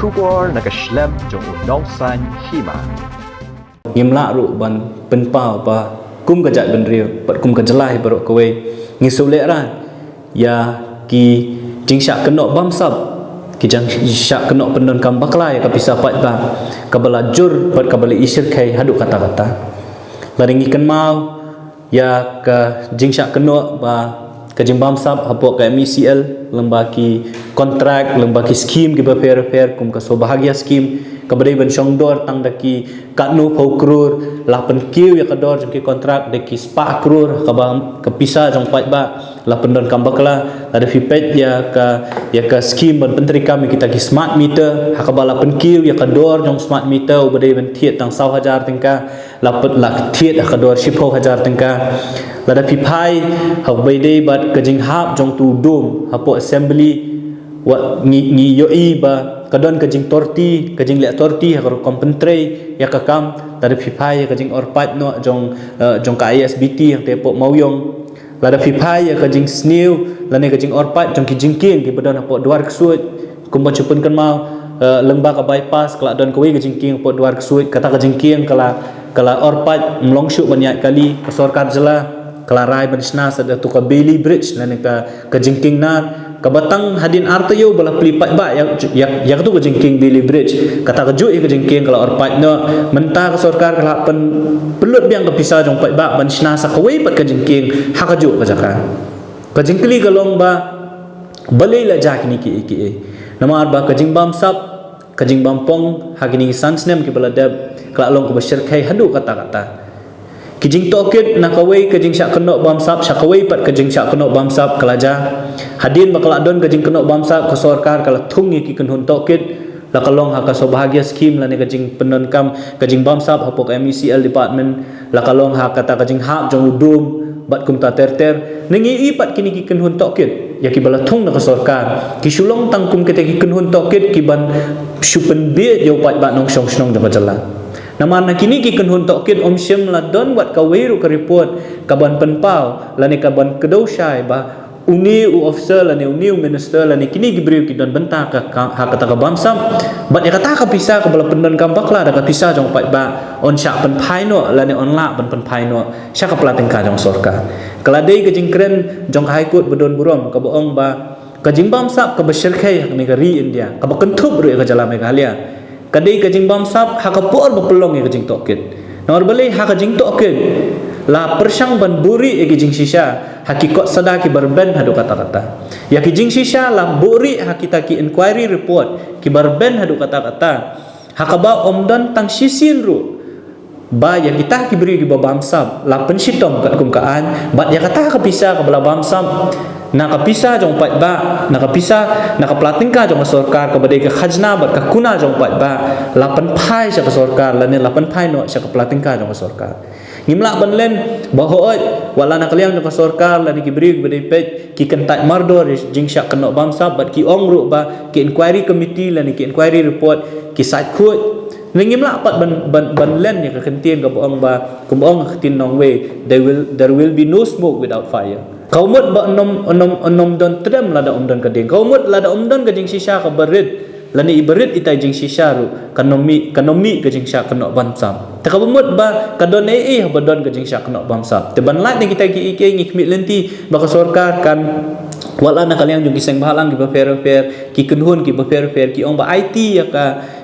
Shubor nakaslem jong unongsan hima. Ngimla ru ban penpau pa kum kajat benriu pat kum kajelai barok kowe ngisulek ran ya ki jingsyak kenok bamsab ki jingsyak kenok pendon kam baklai ka pisa pat ba kabala jur pat kabala isir kai haduk kata-kata laringi ken mau ya ka jingsyak kenok ba ka jing bamsab hapok ka MECL lembaki kontrak lembaki skim ki ba fair kum ka so bahagia skim kabadai ban songdor tang daki katnu pau krur lapan kiu ya kador jong ki kontrak daki spa krur kabam kapisa jong pat ba lapan don kambakla ada fipet ya ka skim ban penteri kami kita ki smart meter hakaba lapan kiu ya kador jong smart meter ubadai ban thiet tang 1,000 tengka lapan lak thiet hakador 10,000 tengka lada pipai habai dei bat kajing hap jong tu dom hapo assembly wa ngi yoi ba kadon kajing torti kajing lek torti hakor kompentre ya kakam dari pipai kajing orpat no jong ka ISBT yang tepok mauyong lada pipai ya kajing snew lane kajing orpat jong ki jingking ki badon hapok duar kesuit kumba cupun kan mau lembah ka bypass kala don kowe kajing king hapok duar kesuit kata kajing king kala orpat mlongsyuk banyak kali kesorkar jela kala rai badisna sada tu ka Bailey Bridge lane ka kajing king nar kabatang hadin artayo bala pelipat ba yang tu ke jengking Bailey Bridge kata kejuk ke jengking kalau orpat no mentah ke sorkar kalau pelut biang ke pisah jong pat ba ban sina sakawai pat ke jengking hak kejuk ke jaka ke jengkli kalong ba balai la jak ni ki nama ba ke jing bam sap ke jing bampong hakini sansnem ki bala dab kalau long ke bersyirkai hadu kata-kata kijing tokit nakawai kajing syak kenok bamsap syakawai pat kajing syak kenok bamsap kelaja hadin bakal adon kajing kenok bamsap ke sorkar kala thungi ki kenhun tokit la kalong haka so bahagia skim lane kajing penon kam kajing bamsap hapok MECL department la kalong haka kata kajing hap jong udum bat kum ta ter nengi ipat kini ki kenhun tokit ya ki bala thung na ke sorkar ki sulong tangkum kete ki kenhun tokit ki ban syupen be yo pat ba nong song snong jong jala nama nak kini ki kenhun tokit om syem la don wat ka weru ka report kaban penpau lani kaban kedoshai ba uni u officer lani uni minister lani kini gibriu ki don benta ka kata ka bamsam bat ya kata ka pisah ka bala pendon kampakla da ka pisah jong pat ba on syak pen phaino lani on la ban pen phaino syak ka plating ka jong sorka kaladei ke jingkren jong high court bedon burom ka boong ba ka jing bamsap ka besyirkai ni ka ri India ka bakentup ru ka jala megalia kadai kajing bamsap hakapor bapelong ya kajing tokit nor balai hakajing tokit la persang ban buri ya kajing shisha hakikot sada ki barben hadu kata-kata ya kajing shisha la buri hakita ki inquiry report ki barben hadu kata-kata hakaba omdan tang sisin ru ba ya kita ki beri ki bamsap la pensitom kat kumkaan bat ya kata ka pisah ka bala bamsap nakapisa jong pat ba nakapisa nakaplatingka jong sorkar ka badai ka khajna bat ka kuna jong pat ba lapan phai sa ka sorkar lane lapan phai no sa ka platingka jong sorkar ngimla banlen bahoot wala nakaliang jong ka sorkar lane ki beri badai pet ki kentat mardor jingsya kenok bamsap bat ki ongru ba ki inquiry committee lane ki inquiry report ki site court ngimla pat ban len ya ka kentien ka boong ba kumboong ka tin nong way there will be no smoke without fire kaumut ba onom don trem lada don kading kaumut lada don kajing shisha ka berit lani iberit itai jing shisha ru kanomi kajing sha kenok bamsam takabumut ba kadon badon kajing sha kenok bamsam te banlat ni kita ki ngikmit lenti ba ka sorkar kan wala na kaliang jung kiseng bahalang ki ba fair ki kenhun ki ba fair ki ong ba IT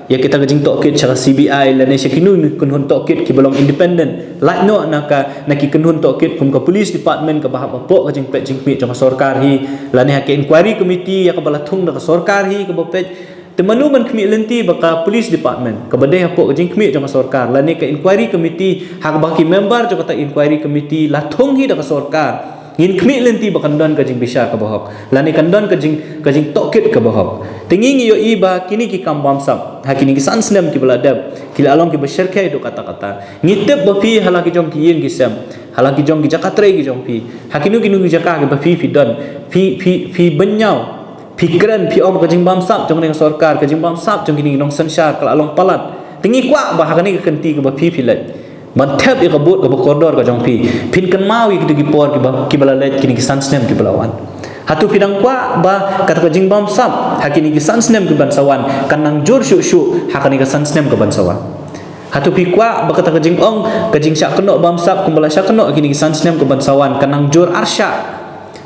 ya kita kajing tokit cara CBI lane syakinu kenhun tokit ki belong independent like no naka naki kenhun tokit kum ka police department ka bahap apok kajing pet jing pi jong sorkar hi lane ha ke inquiry committee ya ka balathung na ka sorkar hi ka bapet temanu man kmi lenti baka police department ka badai apok kajing kmi jong sorkar lane ka inquiry committee ha ka baki member jong kata inquiry committee lathung hi da ka sorkar ngin kmi lenti bakan don kajing bisa ka bahok lani kandon kajing tokit ka bahok tingi yo iba kini ki kam bamsap hakini ki sansnem ki beladab kila along ki besyirkai do kata-kata ngitep bafi halaki jong ki yin ki sem halaki jong ki jakatre ki jong pi hakinu ki jakah ki bafi fi don fi benyau pikran fi om kajing bamsap jong ning sorkar kajing bamsap jong kini nong sansyar kala along palat tingi kwa bah hakani ki kenti ki bafi filat Mantap ya kabut kabut koridor ka jong pi pin kan mau ki por ki bala let kini ki sansnem ki balawan Hatu pidang kwa ba kata ka jingbam sap hakini ki sansnem ke bansawan kanang jur syu hakani ka sansnem ke bansawan. Hatu pi kwa ba kata ka jingong ka jingsya keno bam sap kumbala sya keno hakini ki sansnem ke bansawan kanang jur arsya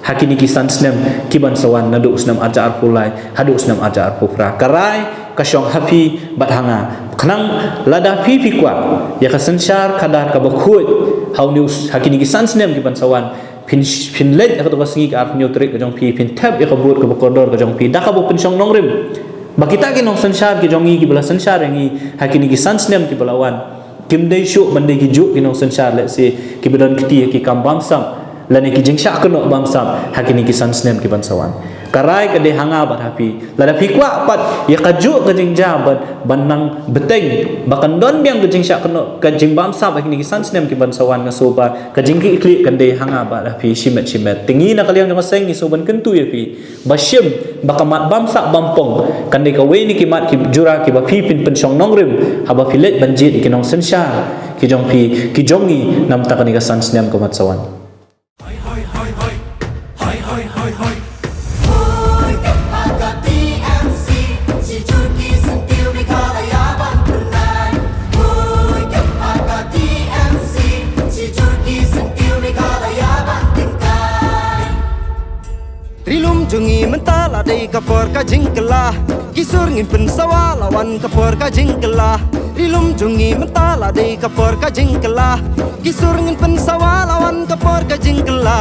hakini ki sansnem ki bansawan nadu usnam arja arpulai hadu usnam arja arpupra karai kasyong hapi bat hanga kanang lada pi kwa ya ka sansyar kadar ka bakhut haunius hakini ki sansnem ki bansawan pin led ka to ka singi ka arnyo trik ka jong pi pin tab ya ka buat ka kodor ka jong pi da ka bo pin syong nongrim bakita ki nong sansyar ki jongi ki bala sansyar yang hakini ki sansnem ki balawan kim dei syu mande ki juk ki nong sansyar let se ki bedan kiti ki kambam sam lani ki jingsya keno bam sam hakini ki sansnem ki bansawan karai ka de hanga bat hapi lada pi kwa pat ya kaju ka jingja banang beteng bakan don biang ka jingsya keno ka jingbam sam hakini ki sansnem ki bansawan ngasoba ka jingki ikli kan de hanga bat hapi shimet tingi na kaliang ka seng ni soban kentu ya pi basyem bakamat bam sak bampong kan de ka we ni ki mat ki jura ki ba pi pin pensyong nongrim haba pilet banjit ki nong sensya ki jong pi ki jongi nam ta ka sansnem ka matsawan. Jungi mentala dei kapor ka jingkela kisur ngin pensawa lawan kapor ka jingkela rilum jungi mentala dei kapor ka jingkela kisur ngin pensawa lawan kapor ka jingkela